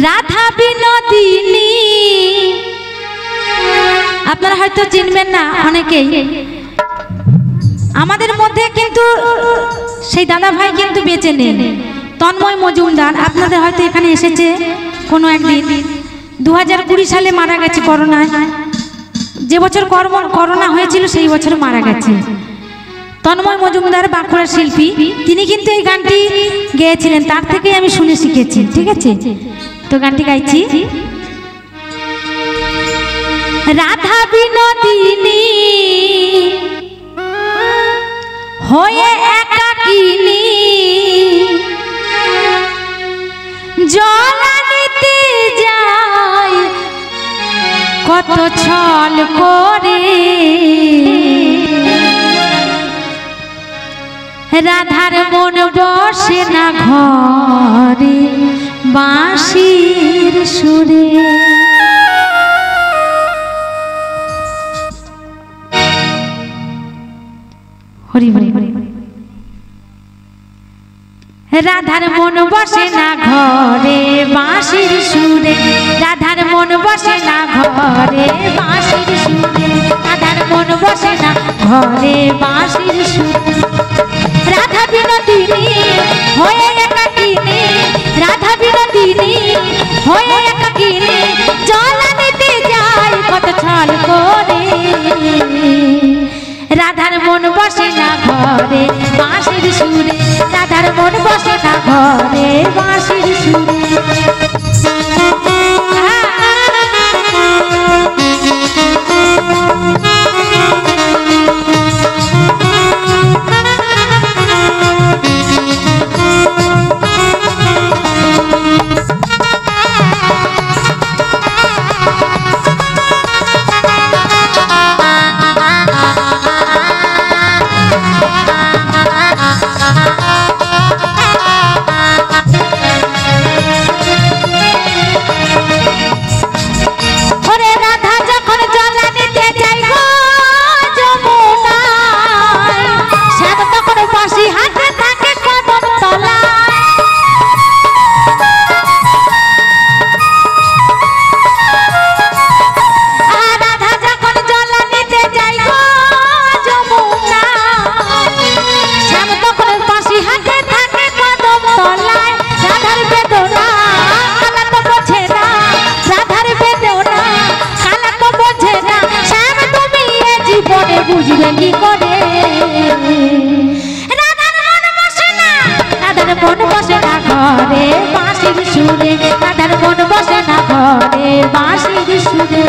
রাধা বিনোদিনী আপনারা হয়তো চিনবেন না অনেকেই। আমাদের মধ্যে কিন্তু সেই দাদা ভাই কিন্তু বেঁচে নেই, তন্ময় মজুমদার। আপনাদের হয়তো এখানে এসেছে কোনো একদিন। 2020 সালে মারা গেছে করোনায়। যে বছর করোনা হয়েছিল সেই বছর মারা গেছে। তন্ময় মজুমদার বাঁকুড়ার শিল্পী, তিনি কিন্তু এই গানটি গেয়েছিলেন, তার থেকেই আমি শুনে শিখেছি। ঠিক আছে, তো গানটি গাইছি। রাধা বিনোদিনী হয়ে একাকিনী জল আনিতে যায় কত ছল করে, রাধার মন বসে না ঘরে বাঁশির সুরে। হরি হরি হরি। রাধার মন বসে না ঘরে বাঁশির সুরে, রাধার মন বসে না ঘরে বাঁশির সুরে, রাধার মন বসে না ঘরে বাঁশির সুরে। রাধা বিনোদিনী হয়ে একাকিনী, রাধা বিনোদিনী হয়ে একাকিনী জল আনিতে যায় কত ছল করে, রাধার মন বসে না ঘরে বাঁশির সুরে, রাধার মন বসে না ঘরে বাঁশির সুরে। বুঝবে কি করে, রাধার মন বসে না, রাধার মন বসে না ঘরে বাঁশির সুরে, রাধার মন বসে না ঘরে বাঁশির সুরে।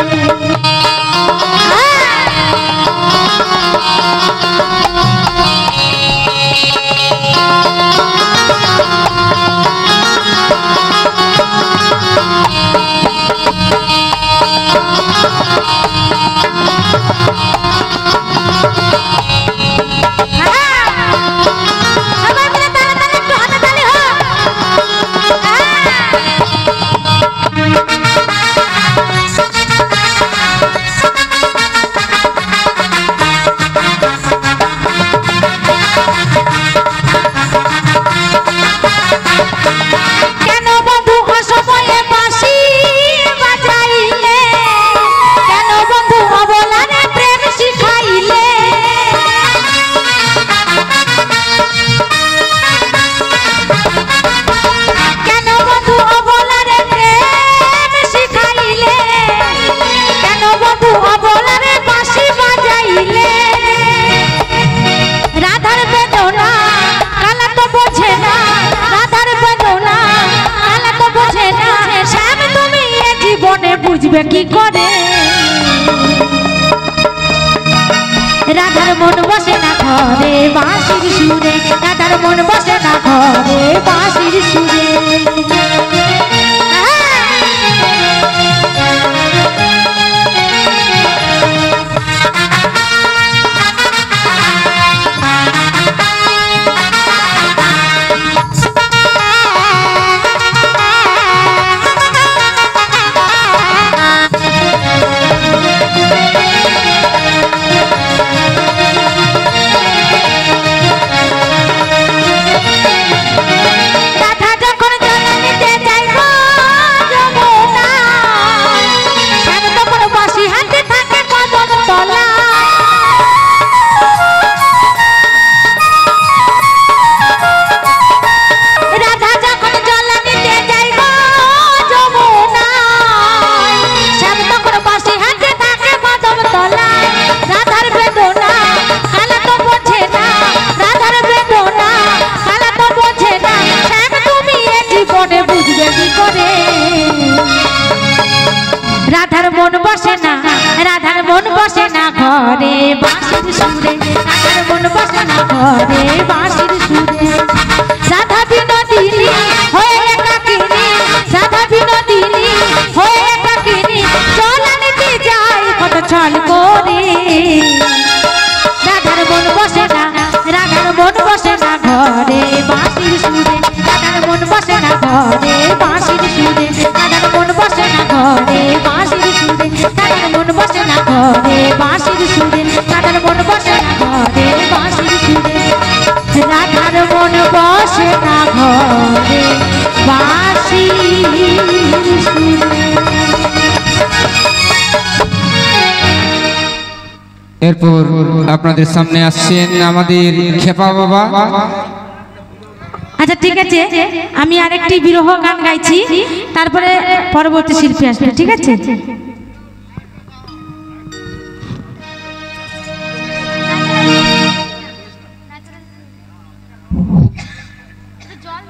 বুঝবে কি করে, রাধার মন বসে না ঘরে বাঁশির সুরে, রাধার মন বসে না ঘরে বাঁশির সুরে। রাধা যখন জল আনিতে যাইব রাধার মন বসে না, রাধার মন বসে না ঘরে বাঁশির সুরে, রাধার মন বসে না ঘরে বাঁশির সুরে। রাধা বিনোদিনী হয়ে একাকিনী, রাধা বিনোদিনী হয়ে একাকিনী, চলা নিতে যায় কত ছল করে। রাধার মন বসে না, রাধার মন বসে না ঘরে বাঁশির সুরে, রাধার মন বসে না ঘরে বাঁশির সুরে, রাধার মন বসে না ঘরে বাঁশির সুরে, রাধার মন বসে না ঘরে বাঁশির সুরে, রাধার মন বসে না ঘরে বাঁশির সুরে, রাধার মন বসে না ঘরে বাঁশির সুরে। এরপর আপনাদের সামনে আসছেন আমাদের খেপা বাবা। আচ্ছা ঠিক আছে, আমি আরেকটি বিরহ গান গাইছি, তারপরে পরবর্তী শিল্পী আসবে, ঠিক আছে? জল